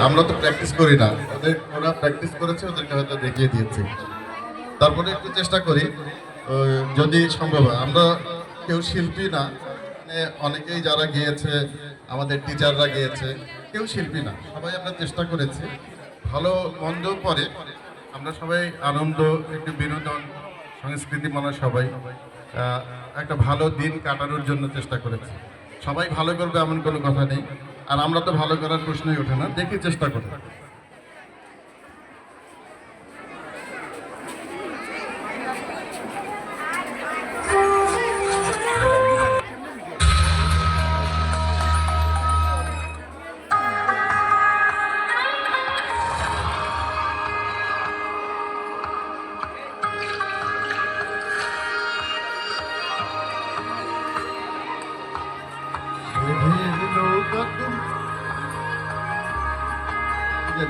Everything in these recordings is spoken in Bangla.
আমরা তো প্র্যাকটিস করি না, ওরা প্র্যাকটিস করেছে, ওদেরকে হয়তো দেখিয়ে দিয়েছি। তারপরে একটু চেষ্টা করি যদি সম্ভব হয়। আমরা কেউ শিল্পী না, মানে অনেকেই যারা গিয়েছে, আমাদের টিচাররা গিয়েছে, কেউ শিল্পী না, সবাই আমরা চেষ্টা করেছি ভালো মন্দ পরে আমরা সবাই আনন্দ, একটু বিনোদন, সংস্কৃতি মানে সবাই একটা ভালো দিন কাটানোর জন্য চেষ্টা করেছি। সবাই ভালো করবে এমন কোনো কথা নেই, আর আমরা তো ভালো করার প্রশ্নই ওঠে না, দেখি চেষ্টা করি।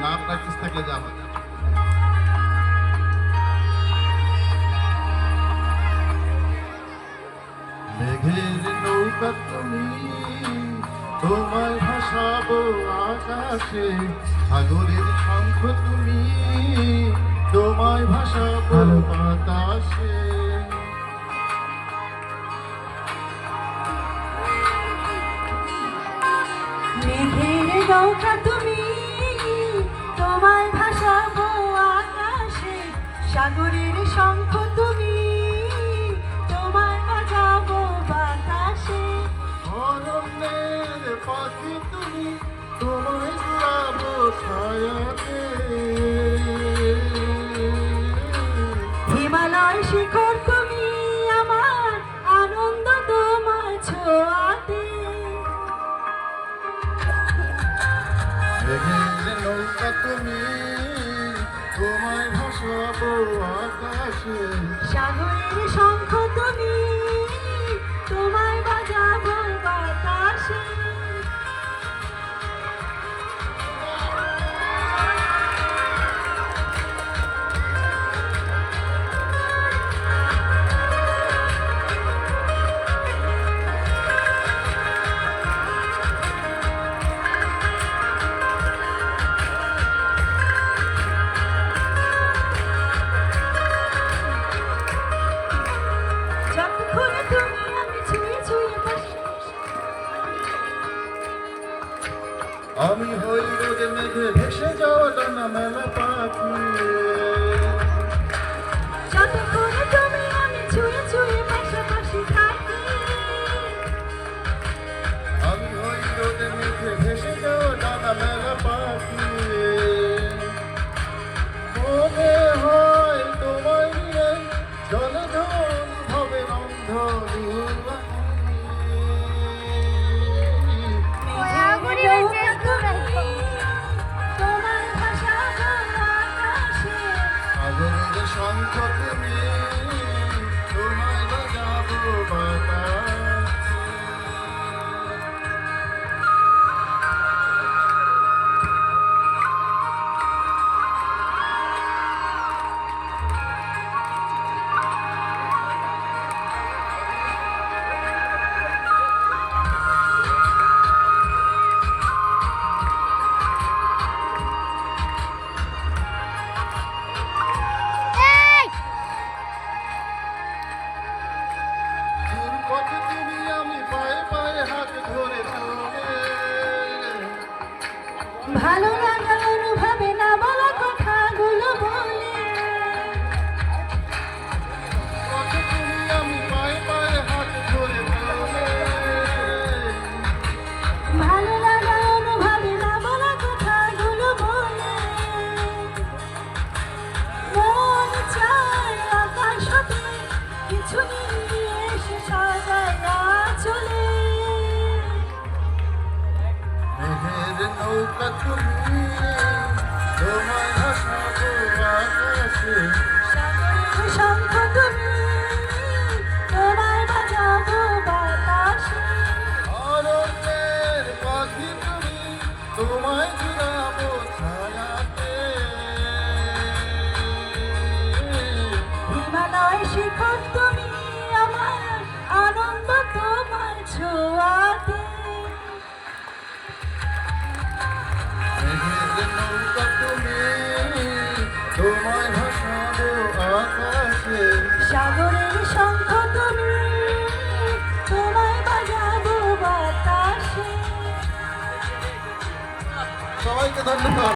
না প্র্যাকটিস থাকলে যাবে মেঘের নৌকা তুমি, তোমায় ভাসাবো আকাশে, সাগরের শঙ্খ তুমি, তোমায় ভাসাবো বাতাসে। মেঘের নৌকা তুমি, তোমায় ভাসাবো আকাশে, সাগরের শঙ্খ তুমি, তোমায় বাজাবো বাতাসে। অরণ্যের পাখি তুমি, তোমায় ঘুরাবো ছায়াতে। হিমালয় শিখর তুমি, আমার আনন্দ তোমার ছোঁয়াতে। মেঘের নৌকা তুমি, তোমায় ভাসাবো আকাশে, সাগরের শঙ্খ তুমি, তোমায় বাজাবো বাতাসে। আমি হই রোদে মেঘে ভেসে যাওয়া ডানা মেলা পাখি। যতক্ষণে তুমি আমি ছুঁয়ে ছুঁয়ে পাশাপাশি থাকি। আমি হই রোদে মেঘে ভেসে যাওয়া ডানা মেলা পাখি। মনে হয় তোমায় নিয়ে জলে ঢল হবে রন্ধনী। শঙ্খ তুমি, তোমায় বাজাবো বাতাসে। ভালো লাগা অনুভবে না বলা কথাগুলো বলে। ভালো লাগা অনুভবে না বলা কথাগুলো বলে। মন চায় আকাশ হতে কিছু নিয়ে এসে সাজায় চলে। মেঘের নৌকা তুমি, তোমায় ভাসাবো আকাশে, সাগরের শঙ্খ তুমি, তোমায় বাজাবো বাতাসে। অরণ্যের পাখি তুমি, তোমায় ঘুরাবো ছায়াতে। হিমালয় শিখর তুমি, আমার আনন্দ তোমার ছোঁয়াতে। মেঘের তোমায় ভাসাবো আকাশে। সাগরের শঙ্খ তুমি, তোমায় বাজাবো বাতাসে। সবাইকে ধন্যবাদ।